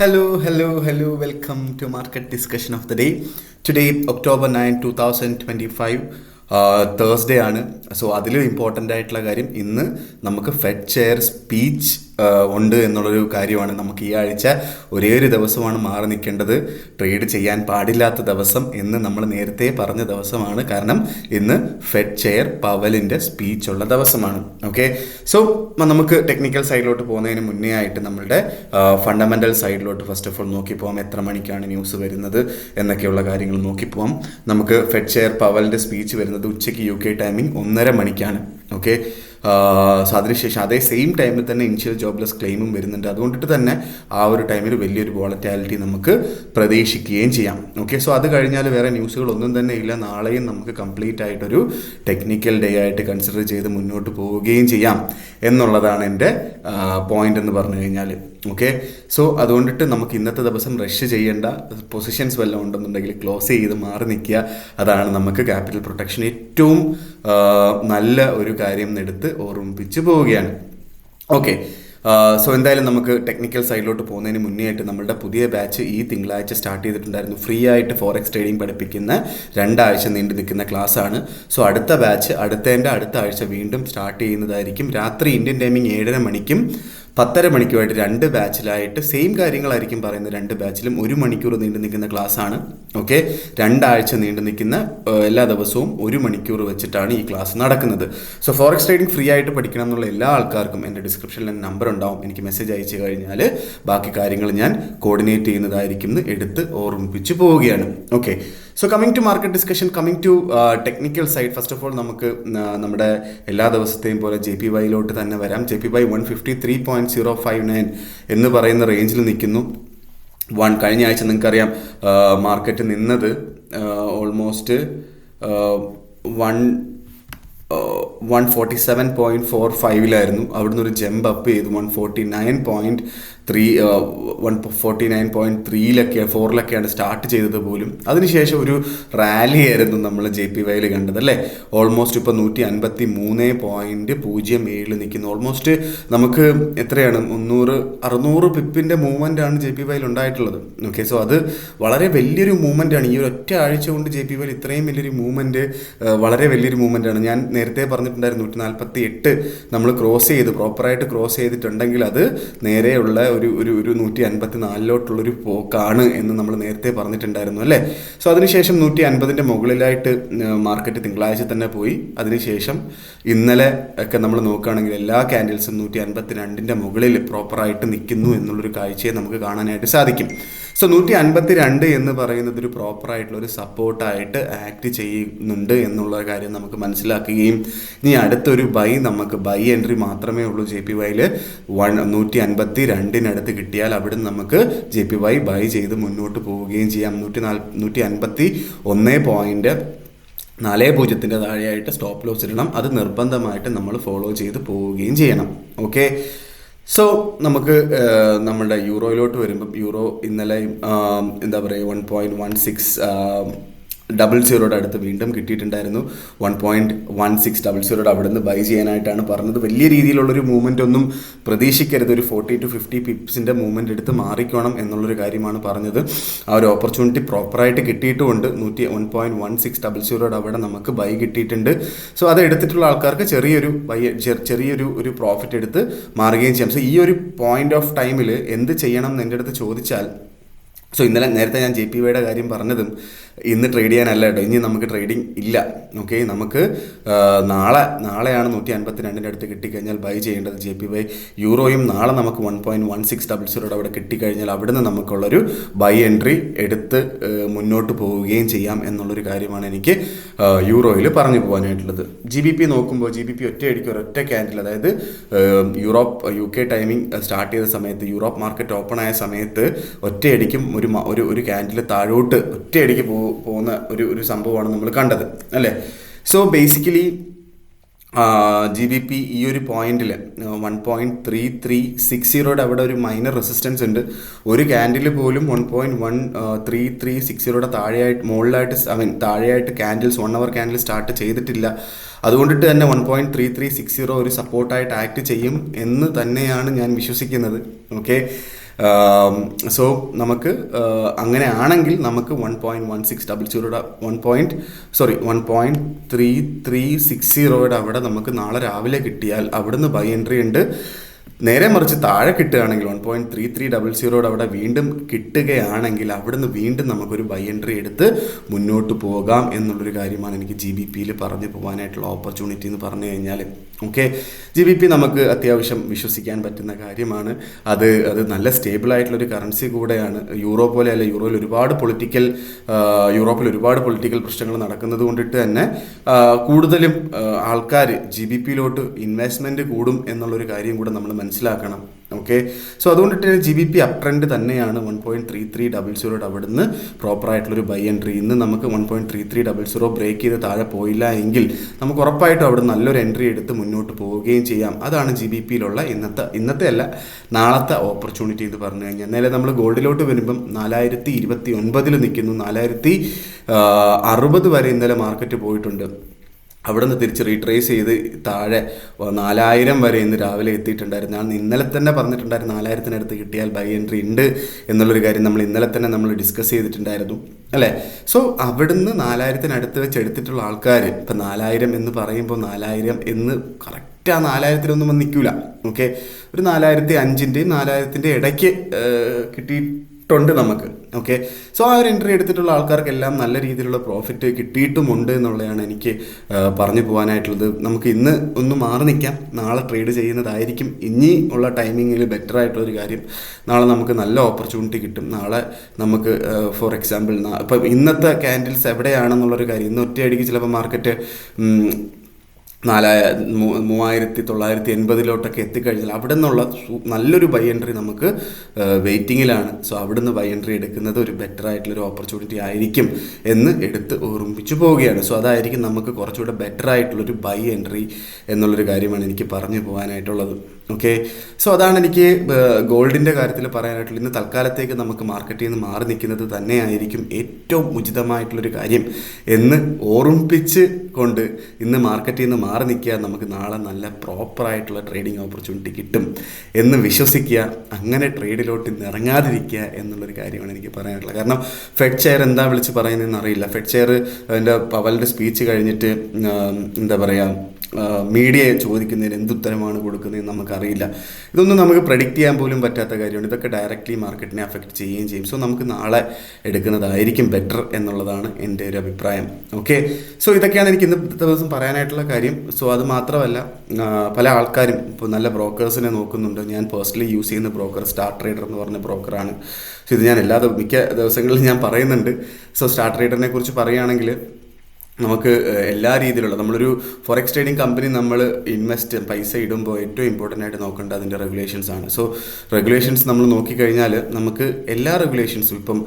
Hello. Welcome to Market Discussion of the Day. Today, October 9, 2025, Thursday ആണ്. So അതിലും important ആയിട്ടുള്ള കാര്യം ഇന്ന് നമുക്ക് ഫെഡ് ചെയർ സ്പീച്ച് ഉണ്ട് എന്നുള്ളൊരു കാര്യമാണ്. നമുക്ക് ഈ ആഴ്ച ഒരേ ഒരു ദിവസമാണ് മാറി നിൽക്കേണ്ടത്, ട്രേഡ് ചെയ്യാൻ പാടില്ലാത്ത ദിവസം എന്ന് നമ്മൾ നേരത്തെ പറഞ്ഞ ദിവസമാണ്. കാരണം ഇന്ന് ഫെഡ് ചെയർ പവലിൻ്റെ സ്പീച്ച് ഉള്ള ദിവസമാണ്. ഓക്കെ, സോ നമുക്ക് ടെക്നിക്കൽ സൈഡിലോട്ട് പോകുന്നതിന് മുന്നേ ആയിട്ട് നമ്മളുടെ ഫണ്ടമെൻ്റൽ സൈഡിലോട്ട് ഫസ്റ്റ് ഓഫ് ഓൾ നോക്കി പോകാം. എത്ര മണിക്കാണ് ന്യൂസ് വരുന്നത് എന്നൊക്കെയുള്ള കാര്യങ്ങൾ നോക്കി പോകാം. നമുക്ക് ഫെഡ് ചെയർ പവലിൻ്റെ സ്പീച്ച് വരുന്നത് ഉച്ചയ്ക്ക് UK ടൈമിംഗ് 1:30 മണിക്കാണ്. ഓക്കെ, സോ അതിനുശേഷം അതേ സെയിം ടൈമിൽ തന്നെ ഇനിഷ്യൽ ജോബ്ലെസ് ക്ലെയിമും വരുന്നുണ്ട്. അതുകൊണ്ടിട്ട് തന്നെ ആ ഒരു ടൈമിൽ വലിയൊരു വോളറ്റാലിറ്റി നമുക്ക് പ്രതീക്ഷിക്കുകയും ചെയ്യാം. ഓക്കെ, സോ അത് കഴിഞ്ഞാൽ വേറെ ന്യൂസുകളൊന്നും തന്നെ ഇല്ല. നാളെയും നമുക്ക് കംപ്ലീറ്റ് ആയിട്ടൊരു ടെക്നിക്കൽ ഡേ ആയിട്ട് കൺസിഡർ ചെയ്ത് മുന്നോട്ട് പോവുകയും ചെയ്യാം എന്നുള്ളതാണ് എൻ്റെ പോയിന്റ് എന്ന് പറഞ്ഞു കഴിഞ്ഞാൽ. ഓക്കെ, സോ അതുകൊണ്ടിട്ട് നമുക്ക് ഇന്നത്തെ ദിവസം റഷ് ചെയ്യേണ്ട, പൊസിഷൻസ് വല്ലതും ഉണ്ടെന്നുണ്ടെങ്കിൽ ക്ലോസ് ചെയ്ത് മാറി നിൽക്കുക. അതാണ് നമുക്ക് ക്യാപിറ്റൽ പ്രൊട്ടക്ഷൻ ഏറ്റവും നല്ല ഒരു കാര്യം എന്നെടുത്ത് ഓർമ്മിപ്പിച്ച് പോവുകയാണ്. ഓക്കെ, സോ എന്തായാലും നമുക്ക് ടെക്നിക്കൽ സൈഡിലോട്ട് പോകുന്നതിന് മുന്നേ ആയിട്ട് നമ്മളുടെ പുതിയ ബാച്ച് ഈ തിങ്കളാഴ്ച സ്റ്റാർട്ട് ചെയ്തിട്ടുണ്ടായിരുന്നു. ഫ്രീ ആയിട്ട് ഫോറക്സ് ട്രേഡിംഗ് പഠിപ്പിക്കുന്ന 2 ആഴ്ച നീണ്ടു നിൽക്കുന്ന ക്ലാസ് ആണ്. സോ അടുത്ത ബാച്ച് അടുത്ത ആഴ്ച വീണ്ടും സ്റ്റാർട്ട് ചെയ്യുന്നതായിരിക്കും. രാത്രി ഇന്ത്യൻ ടൈമിംഗ് 7:30 മണിക്കും 10:30 മണിക്കുമായിട്ട് 2 ബാച്ചിലായിട്ട് സെയിം കാര്യങ്ങളായിരിക്കും പറയുന്നത്. 2 ബാച്ചിലും 1 മണിക്കൂർ നീണ്ടു നിൽക്കുന്ന ക്ലാസ് ആണ്. ഓക്കെ, 2 ആഴ്ച നീണ്ടു നിൽക്കുന്ന എല്ലാ ദിവസവും 1 മണിക്കൂർ വെച്ചിട്ടാണ് ഈ ക്ലാസ് നടക്കുന്നത്. സോ ഫോറക്സ് ട്രേഡിംഗ് ഫ്രീ ആയിട്ട് പഠിക്കണം എന്നുള്ള എല്ലാ ആൾക്കാർക്കും എൻ്റെ ഡിസ്ക്രിപ്ഷനിൽ നമ്പർ ഉണ്ടാവും. എനിക്ക് മെസ്സേജ് അയച്ചു കഴിഞ്ഞാൽ ബാക്കി കാര്യങ്ങൾ ഞാൻ കോർഡിനേറ്റ് ചെയ്യുന്നതായിരിക്കും എന്ന് എടുത്ത് ഓർമ്മിപ്പിച്ച് പോവുകയാണ്. Okay, so coming to market discussion, coming to technical side. First of all നമുക്ക് നമ്മുടെ എല്ലാ ദിവസത്തെയും പോലെ JPYയിലോട്ട് തന്നെ വരാം. JPY 153.059 എന്ന് പറയുന്ന റേഞ്ചിൽ നിൽക്കുന്നു. കഴിഞ്ഞ ആഴ്ച നിങ്ങൾക്കറിയാം മാർക്കറ്റ് നിന്നത് ഓൾമോസ്റ്റ് 147.45 അവിടുന്ന് ഒരു ജമ്പ് അപ്പ് ചെയ്തു 149.3-149.3-4 സ്റ്റാർട്ട് ചെയ്തത് പോലും. അതിനുശേഷം ഒരു റാലി ആയിരുന്നു നമ്മൾ JPYയിൽ കണ്ടത് അല്ലേ. ഓൾമോസ്റ്റ് ഇപ്പോൾ 153.07 നിൽക്കുന്നു. ഓൾമോസ്റ്റ് നമുക്ക് എത്രയാണ് 600 പിപ്പിൻ്റെ മൂവ്മെൻ്റ് ആണ് JPYയിൽ ഉണ്ടായിട്ടുള്ളത്. ഓക്കെ, സോ അത് വളരെ വലിയൊരു മൂവ്മെൻ്റ് ആണ്. ഈ ഒരു ഒറ്റ ആഴ്ച കൊണ്ട് JPYയിൽ ഇത്രയും വലിയൊരു മൂവ്മെൻറ്റ് വളരെ വലിയൊരു മൂവ്മെൻ്റ് ആണ്. ഞാൻ നേരത്തെ പറഞ്ഞിട്ടുണ്ടായിരുന്നു 148 നമ്മൾ പ്രോപ്പറായിട്ട് ക്രോസ് ചെയ്തിട്ടുണ്ടെങ്കിൽ അത് നേരെയുള്ള ഒരു 154 പോക്കാണ് എന്ന് നമ്മൾ നേരത്തെ പറഞ്ഞിട്ടുണ്ടായിരുന്നു അല്ലേ. സോ അതിനുശേഷം 150 മുകളിലായിട്ട് മാർക്കറ്റ് തിങ്കളാഴ്ച തന്നെ പോയി. അതിനുശേഷം ഇന്നലെ ഒക്കെ നമ്മൾ നോക്കുകയാണെങ്കിൽ എല്ലാ ക്യാൻഡിൽസും 152 മുകളിൽ പ്രോപ്പറായിട്ട് നിൽക്കുന്നു എന്നുള്ളൊരു കാഴ്ചയെ നമുക്ക് കാണാനായിട്ട് സാധിക്കും. സോ 152 എന്ന് പറയുന്നത് ഒരു പ്രോപ്പറായിട്ടുള്ള ഒരു സപ്പോർട്ടായിട്ട് ആക്ട് ചെയ്യുന്നുണ്ട് എന്നുള്ള കാര്യം നമുക്ക് മനസ്സിലാക്കുകയും ഇനി അടുത്തൊരു നമുക്ക് ബൈ എൻട്രി മാത്രമേ ഉള്ളൂ JPYയിൽ 152 കിട്ടിയാൽ അവിടെ നമുക്ക് JPY ബൈ ചെയ്ത് മുന്നോട്ട് പോവുകയും ചെയ്യാം. 151.40 താഴെയായിട്ട് സ്റ്റോപ്പ് ലോസ് ഇടണം. അത് നിർബന്ധമായിട്ട് നമ്മൾ ഫോളോ ചെയ്ത് പോവുകയും ചെയ്യണം. ഓക്കെ, സോ നമുക്ക് നമ്മുടെ യൂറോയിലോട്ട് വരുമ്പം യൂറോ ഇന്നലെ 1.1600 അടുത്ത് വീണ്ടും കിട്ടിയിട്ടുണ്ടായിരുന്നു. 1.1600 അവിടെ നിന്ന് ബൈ ചെയ്യാനായിട്ടാണ് പറഞ്ഞത്. വലിയ രീതിയിലുള്ളൊരു മൂവ്മെൻ്റ് ഒന്നും പ്രതീക്ഷിക്കരുത്. ഒരു 40 to 50 പിപ്സിൻ്റെ മൂവ്മെൻ്റ് എടുത്ത് മാറിക്കണം എന്നുള്ളൊരു കാര്യമാണ് പറഞ്ഞത്. ആ ഒരു ഓപ്പർച്യൂണിറ്റി പ്രോപ്പറായിട്ട് കിട്ടിയിട്ടുമുണ്ട്. 1.1600 അവിടെ നമുക്ക് ബൈ കിട്ടിയിട്ടുണ്ട്. സോ അത് എടുത്തിട്ടുള്ള ആൾക്കാർക്ക് ചെറിയൊരു പ്രോഫിറ്റ് എടുത്ത് മാറുകയും ചെയ്യാം. സോ ഈ ഒരു പോയിന്റ് ഓഫ് ടൈമിൽ എന്ത് ചെയ്യണം എന്ന് എൻ്റെ അടുത്ത് ചോദിച്ചാൽ, സോ നേരത്തെ ഞാൻ JPYയുടെ കാര്യം പറഞ്ഞതും ഇന്ന് ട്രേഡ് ചെയ്യാനല്ല കേട്ടോ. ഇനി നമുക്ക് ട്രേഡിംഗ് ഇല്ല. ഓക്കെ, നമുക്ക് നാളെയാണ് 152 അടുത്ത് കിട്ടിക്കഴിഞ്ഞാൽ ബൈ ചെയ്യേണ്ടത് JPY. യൂറോയും നാളെ നമുക്ക് 1.1600 അവിടെ കിട്ടിക്കഴിഞ്ഞാൽ അവിടുന്ന് നമുക്കുള്ളൊരു ബൈ എൻട്രി എടുത്ത് മുന്നോട്ട് പോവുകയും ചെയ്യാം എന്നുള്ളൊരു കാര്യമാണ് എനിക്ക് യൂറോയിൽ പറഞ്ഞു പോകാനായിട്ടുള്ളത്. GBP നോക്കുമ്പോൾ GBP ഒറ്റ ക്യാൻഡിൽ, അതായത് UK ടൈമിംഗ് സ്റ്റാർട്ട് ചെയ്ത സമയത്ത്, യൂറോപ്പ് മാർക്കറ്റ് ഓപ്പൺ ആയ സമയത്ത് ഒറ്റയടിക്കും ഒരു ക്യാൻഡിൽ താഴോട്ട് ഒറ്റയടിക്ക് പോകുന്ന ഒരു സംഭവമാണ് നമ്മൾ കണ്ടത് അല്ലേ. സോ ബേസിക്കലി GBP ഈ ഒരു പോയിന്റിൽ 1.3360 അവിടെ ഒരു മൈനർ റെസിസ്റ്റൻസ് ഉണ്ട്. ഒരു ക്യാൻഡിൽ പോലും 1.3360 താഴെയായിട്ട് ക്യാൻഡിൽസ് 1 hour ക്യാൻഡിൽ സ്റ്റാർട്ട് ചെയ്തിട്ടില്ല. അതുകൊണ്ടിട്ട് തന്നെ 1.3360 ഒരു സപ്പോർട്ടായിട്ട് ആക്ട് ചെയ്യും എന്ന് തന്നെയാണ് ഞാൻ വിശ്വസിക്കുന്നത്. ഓക്കെ, സോ നമുക്ക് അങ്ങനെ ആണെങ്കിൽ നമുക്ക് 1.1600 1.3360 അവിടെ നമുക്ക് നാളെ രാവിലെ കിട്ടിയാൽ അവിടുന്ന് ബൈ എൻട്രി ഉണ്ട്. നേരെ മറിച്ച് താഴെ കിട്ടുകയാണെങ്കിൽ 1.3300 അവിടെ വീണ്ടും കിട്ടുകയാണെങ്കിൽ അവിടുന്ന് വീണ്ടും നമുക്കൊരു ബൈ എൻട്രി എടുത്ത് മുന്നോട്ട് പോകാം എന്നുള്ളൊരു കാര്യമാണ് എനിക്ക് GBPയിൽ പറഞ്ഞു പോകാനായിട്ടുള്ള ഓപ്പർച്യൂണിറ്റി എന്ന് പറഞ്ഞു കഴിഞ്ഞാൽ. ഓക്കെ, GBP നമുക്ക് അത്യാവശ്യം വിശ്വസിക്കാൻ പറ്റുന്ന കാര്യമാണ്. അത് നല്ല സ്റ്റേബിൾ ആയിട്ടുള്ളൊരു കറൻസി കൂടെയാണ്. യൂറോ പോലെ അല്ല, യൂറോപ്പിൽ ഒരുപാട് പൊളിറ്റിക്കൽ പ്രശ്നങ്ങൾ നടക്കുന്നത് കൊണ്ടിട്ട് തന്നെ കൂടുതലും ആൾക്കാർ GBPയിലോട്ട് ഇൻവെസ്റ്റ്മെൻറ്റ് കൂടും എന്നുള്ളൊരു കാര്യം കൂടെ നമ്മൾ മനസ്സിലാക്കണം. ഓക്കെ, സോ അതുകൊണ്ടിട്ട് GBP അപ് ട്രെൻഡ് തന്നെയാണ്. 1.3300 അവിടുന്ന് പ്രോപ്പറായിട്ടുള്ളൊരു ബൈ എൻട്രി. ഇന്ന് നമുക്ക് 1.3300 ബ്രേക്ക് ചെയ്ത് താഴെ പോയില്ല എങ്കിൽ നമുക്ക് ഉറപ്പായിട്ടും അവിടെ നല്ലൊരു എൻട്രി എടുത്ത് മുന്നോട്ട് പോവുകയും ചെയ്യാം. അതാണ് GBPയിലുള്ള ഇന്നത്തെ അല്ല നാളത്തെ ഓപ്പർച്യൂണിറ്റി എന്ന് പറഞ്ഞു കഴിഞ്ഞാൽ. നേരെ നമ്മൾ ഗോൾഡിലോട്ട് വരുമ്പം 4029 നിൽക്കുന്നു. 4060 വരെ ഇന്നലെ മാർക്കറ്റ് പോയിട്ടുണ്ട്. അവിടെ നിന്ന് തിരിച്ച് റീട്രേസ് ചെയ്ത് താഴെ 4000 വരെ ഇന്ന് രാവിലെ എത്തിയിട്ടുണ്ടായിരുന്നു. ഞാൻ ഇന്നലെ തന്നെ പറഞ്ഞിട്ടുണ്ടായിരുന്നു 4000-നടുത്ത് കിട്ടിയാൽ ബൈ എൻട്രി ഉണ്ട് എന്നുള്ളൊരു കാര്യം നമ്മൾ ഇന്നലെ തന്നെ നമ്മൾ ഡിസ്കസ് ചെയ്തിട്ടുണ്ടായിരുന്നു അല്ലേ. സോ അവിടുന്ന് 4000-നടുത്ത് വെച്ച് എടുത്തിട്ടുള്ള ആൾക്കാർ ഇപ്പം 4000 എന്ന് പറയുമ്പോൾ 4000 എന്ന് കറക്റ്റ് ആ 4000-ലൊന്നും വന്ന് നിൽക്കില്ല. ഓക്കെ, ഒരു 4005-ൻ്റെയും 4000-ൻ്റെ ഇടയ്ക്ക് കിട്ടിയിട്ടുണ്ട് നമുക്ക്. ഓക്കെ, സോ ആ ഒരു എൻട്രി എടുത്തിട്ടുള്ള ആൾക്കാർക്കെല്ലാം നല്ല രീതിയിലുള്ള പ്രോഫിറ്റ് കിട്ടിയിട്ടുമുണ്ട് എന്നുള്ളതാണ് എനിക്ക് പറഞ്ഞു പോകാനായിട്ടുള്ളത്. നമുക്ക് ഇന്ന് ഒന്ന് മാറി നിൽക്കാം, നാളെ ട്രേഡ് ചെയ്യുന്നതായിരിക്കും ഇനി ഉള്ള ടൈമിങ്ങിൽ ബെറ്റർ ആയിട്ടുള്ളൊരു കാര്യം. നാളെ നമുക്ക് നല്ല ഓപ്പർച്യൂണിറ്റി കിട്ടും. നാളെ നമുക്ക് ഫോർ എക്സാമ്പിൾ ഇപ്പം ഇന്നത്തെ ക്യാൻഡിൽസ് എവിടെയാണെന്നുള്ളൊരു കാര്യം, ഇന്ന് ഒറ്റയടിക്ക് ചിലപ്പോൾ മാർക്കറ്റ് 3980 എത്തിക്കഴിഞ്ഞാൽ അവിടെ നിന്നുള്ള നല്ലൊരു ബൈ എൻട്രി നമുക്ക് വെയിറ്റിങ്ങിലാണ്. സോ അവിടുന്ന് ബൈ എൻട്രി എടുക്കുന്നത് ഒരു ബെറ്റർ ആയിട്ടുള്ളൊരു ഓപ്പർച്യൂണിറ്റി ആയിരിക്കും എന്ന് എടുത്ത് ഓർമ്മിപ്പിച്ചു പോവുകയാണ്. സോ അതായിരിക്കും നമുക്ക് കുറച്ചുകൂടെ ബെറ്റർ ആയിട്ടുള്ളൊരു ബൈ എൻട്രി എന്നുള്ളൊരു കാര്യമാണ് എനിക്ക് പറഞ്ഞു പോകാനായിട്ടുള്ളത്. ഓക്കെ, സോ അതാണ് എനിക്ക് ഗോൾഡിൻ്റെ കാര്യത്തിൽ പറയാനായിട്ടുള്ളത്. ഇന്ന് തൽക്കാലത്തേക്ക് നമുക്ക് മാർക്കറ്റിൽ നിന്ന് മാറി നിൽക്കുന്നത് തന്നെയായിരിക്കും ഏറ്റവും ഉചിതമായിട്ടുള്ളൊരു കാര്യം എന്ന് ഓർമ്മിപ്പിച്ച് കൊണ്ട് ഇന്ന് മാർക്കറ്റിൽ നിന്ന് മാറി നിൽക്കുക. നമുക്ക് നാളെ നല്ല പ്രോപ്പറായിട്ടുള്ള ട്രേഡിംഗ് ഓപ്പർച്യൂണിറ്റി കിട്ടും എന്ന് വിശ്വസിക്കുക. അങ്ങനെ ട്രേഡിലോട്ട് ഇന്ന് ഇറങ്ങാതിരിക്കുക എന്നുള്ളൊരു കാര്യമാണ് എനിക്ക് പറയാനുള്ളത്. കാരണം ഫെഡ് ചെയർ എന്താ വിളിച്ച് പറയുന്നതെന്ന് അറിയില്ല. ഫെഡ് ചെയർ അതിൻ്റെ പവലിൻ്റെ സ്പീച്ച് കഴിഞ്ഞിട്ട് എന്താ പറയുക, മീഡിയ ചോദിക്കുന്നതിന് എന്തുത്തരമാണ് കൊടുക്കുന്നതെന്ന് നമുക്കറിയില്ല. ഇതൊന്നും നമുക്ക് പ്രഡിക്റ്റ് ചെയ്യാൻ പോലും പറ്റാത്ത കാര്യമാണ്. ഇതൊക്കെ ഡയറക്റ്റ്ലി മാർക്കറ്റിനെ അഫക്റ്റ് ചെയ്യുകയും ചെയ്യും. സോ നമുക്ക് നാളെ എടുക്കുന്നതായിരിക്കും ബെറ്റർ എന്നുള്ളതാണ് എൻ്റെ ഒരു അഭിപ്രായം. ഓക്കെ, സോ ഇതൊക്കെയാണ് എനിക്ക് ഇന്നത്തെ ദിവസം പറയാനായിട്ടുള്ള കാര്യം. സോ അത് മാത്രമല്ല, പല ആൾക്കാരും ഇപ്പോൾ നല്ല ബ്രോക്കേഴ്സിനെ നോക്കുന്നുണ്ട്. ഞാൻ പേഴ്സണലി യൂസ് ചെയ്യുന്ന ബ്രോക്കർ സ്റ്റാർ ട്രേഡർ എന്ന് പറഞ്ഞ ബ്രോക്കറാണ്. സോ ഇത് ഞാൻ മിക്ക ദിവസങ്ങളിലും ഞാൻ പറയുന്നുണ്ട്. സോ സ്റ്റാർ ട്രേഡറിനെ കുറിച്ച് പറയുകയാണെങ്കിൽ നമുക്ക് എല്ലാ രീതിയിലുള്ള നമ്മളൊരു ഫോറക്സ് ട്രേഡിംഗ് കമ്പനി നമ്മൾ പൈസ ഇടുമ്പോൾ ഏറ്റവും ഇമ്പോർട്ടൻ്റ് ആയിട്ട് നോക്കേണ്ടത് അതിൻ്റെ റെഗുലേഷൻസ് ആണ്. സോ റെഗുലേഷൻസ് നമ്മൾ നോക്കിക്കഴിഞ്ഞാൽ നമുക്ക് എല്ലാ റെഗുലേഷൻസും ഇപ്പം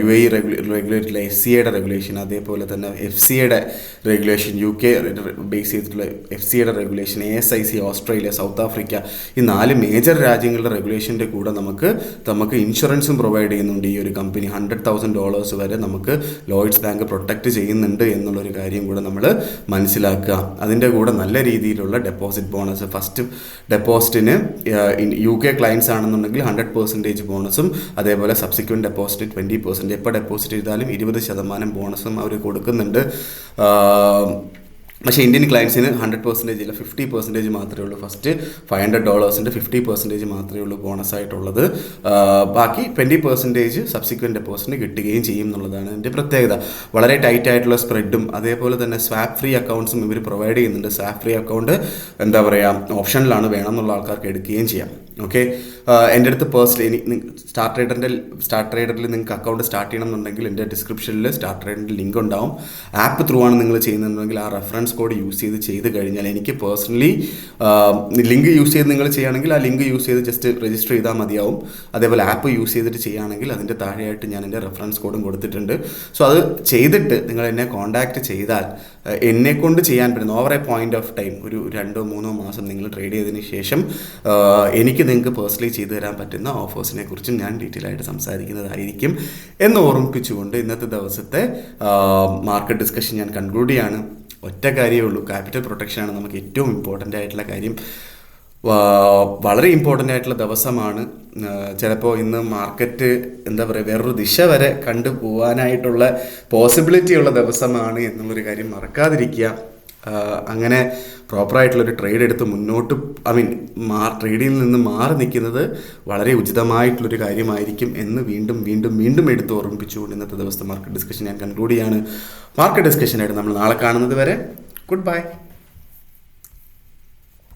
UAE റെഗുലേറ്റഡ് FCAയുടെ റെഗുലേഷൻ, അതേപോലെ തന്നെ FCAയുടെ റെഗുലേഷൻ, UK ബേസ് ചെയ്തിട്ടുള്ള FCAയുടെ regulation, ASIC Australia, South Africa, ഈ 4 മേജർ രാജ്യങ്ങളുടെ റെഗുലേഷൻ്റെ കൂടെ നമുക്ക് ഇൻഷുറൻസും പ്രൊവൈഡ് ചെയ്യുന്നുണ്ട്. ഈ ഒരു കമ്പനി $100,000 വരെ നമുക്ക് ലോയിഡ്സ് ബാങ്ക് പ്രൊട്ടക്റ്റ് ചെയ്യുന്നുണ്ട് എന്നുള്ളൊരു കാര്യം കൂടെ നമ്മൾ മനസ്സിലാക്കുക. അതിൻ്റെ കൂടെ നല്ല രീതിയിലുള്ള ഡെപ്പോസിറ്റ് ബോണസ്, ഫസ്റ്റ് ഡെപ്പോസിറ്റിന് UK ക്ലയൻസ് ആണെന്നുണ്ടെങ്കിൽ 100% ബോണസും, അതേപോലെ സബ്സിക്വൻറ്റ് ഡെപ്പോസിറ്റ് 20%, എപ്പോൾ ഡെപ്പോസിറ്റ് ചെയ്താലും 20% ബോണസും അവർ കൊടുക്കുന്നുണ്ട്. പക്ഷേ ഇന്ത്യൻ ക്ലയൻസിന് 100% ഇല്ല, 50% മാത്രമേ ഉള്ളൂ. ഫസ്റ്റ് $500 50% മാത്രമേ ഉള്ളൂ ബോണസായിട്ടുള്ളത്. ബാക്കി 20% സബ്സിക്വൻറ്റ് ഡെപ്പോസിറ്റിന് കിട്ടുകയും ചെയ്യും എന്നുള്ളതാണ് ഇതിൻ്റെ പ്രത്യേകത. വളരെ ടൈറ്റ് ആയിട്ടുള്ള സ്പ്രെഡും അതേപോലെ തന്നെ സ്വാപ്പ് ഫ്രീ അക്കൗണ്ട്സും ഇവർ പ്രൊവൈഡ് ചെയ്യുന്നുണ്ട്. സ്വാപ്പ് ഫ്രീ അക്കൗണ്ട് എന്താ പറയുക, ഓപ്ഷനിലാണ്, വേണമെന്നുള്ള ആൾക്കാർക്ക് എടുക്കുകയും ചെയ്യാം. ഓക്കെ, എൻ്റെ അടുത്ത് പേഴ്സണലി സ്റ്റാർ ട്രേഡറിൽ നിങ്ങൾക്ക് അക്കൗണ്ട് സ്റ്റാർട്ട് ചെയ്യണമെന്നുണ്ടെങ്കിൽ എൻ്റെ ഡിസ്ക്രിപ്ഷനിൽ സ്റ്റാർ ട്രേഡറിൻ്റെ ലിങ്ക് ഉണ്ടാവും. ആപ്പ് ത്രൂ ആണ് നിങ്ങൾ ചെയ്യുന്നുണ്ടെങ്കിൽ ആ റെഫറൻസ് കോഡ് യൂസ് ചെയ്ത് കഴിഞ്ഞാൽ എനിക്ക് പേഴ്സണലി ലിങ്ക് യൂസ് ചെയ്ത് നിങ്ങൾ ചെയ്യുകയാണെങ്കിൽ ആ ലിങ്ക് യൂസ് ചെയ്ത് ജസ്റ്റ് രജിസ്റ്റർ ചെയ്താൽ മതിയാവും. അതേപോലെ ആപ്പ് യൂസ് ചെയ്തിട്ട് ചെയ്യുകയാണെങ്കിൽ അതിൻ്റെ താഴെയായിട്ട് ഞാൻ എൻ്റെ റെഫറൻസ് കോഡും കൊടുത്തിട്ടുണ്ട്. സോ അത് ചെയ്തിട്ട് നിങ്ങൾ എന്നെ കോൺടാക്റ്റ് ചെയ്താൽ എന്നെക്കൊണ്ട് ചെയ്യാൻ പറ്റുന്ന over A point of time ഒരു 2-3 മാസം നിങ്ങൾ ട്രേഡ് ചെയ്തതിന് ശേഷം എനിക്ക് നിങ്ങൾക്ക് പേഴ്സണലി ചെയ്തു തരാൻ പറ്റുന്ന ഓഫേഴ്സിനെ കുറിച്ച് ഞാൻ ഡീറ്റെയിൽ ആയിട്ട് സംസാരിക്കുന്നതായിരിക്കും എന്ന് ഓർമ്മിപ്പിച്ചുകൊണ്ട് ഇന്നത്തെ ദിവസത്തെ മാർക്കറ്റ് ഡിസ്കഷൻ ഞാൻ കൺക്ലൂഡ് ചെയ്യാണ്. ഒറ്റ കാര്യമേ ഉള്ളൂ, ക്യാപിറ്റൽ പ്രൊട്ടക്ഷനാണ് നമുക്ക് ഏറ്റവും ഇമ്പോർട്ടൻ്റ് ആയിട്ടുള്ള കാര്യം. വളരെ ഇമ്പോർട്ടൻ്റ് ആയിട്ടുള്ള ദിവസമാണ്. ചിലപ്പോൾ ഇന്ന് മാർക്കറ്റ് എന്താ പറയുക വേറൊരു ദിശ വരെ കണ്ടു പോകാനായിട്ടുള്ള പോസിബിലിറ്റി ഉള്ള ദിവസമാണ് എന്നുള്ളൊരു കാര്യം മറക്കാതിരിക്കുക. അങ്ങനെ പ്രോപ്പറായിട്ടുള്ളൊരു ട്രേഡ് എടുത്ത് മുന്നോട്ട് ട്രേഡിൽ നിന്ന് മാറി നിൽക്കുന്നത് വളരെ ഉചിതമായിട്ടുള്ളൊരു കാര്യമായിരിക്കും എന്ന് വീണ്ടും വീണ്ടും വീണ്ടും എടുത്ത് ഓർമ്മിപ്പിച്ചുകൊണ്ട് ഇന്നത്തെ ദിവസത്തെ മാർക്കറ്റ് ഡിസ്കഷൻ ഞാൻ കൺക്ലൂഡ് ചെയ്യാണ്. മാർക്കറ്റ് ഡിസ്കഷനായിട്ട് നമ്മൾ നാളെ കാണുന്നത് വരെ ഗുഡ് ബൈ.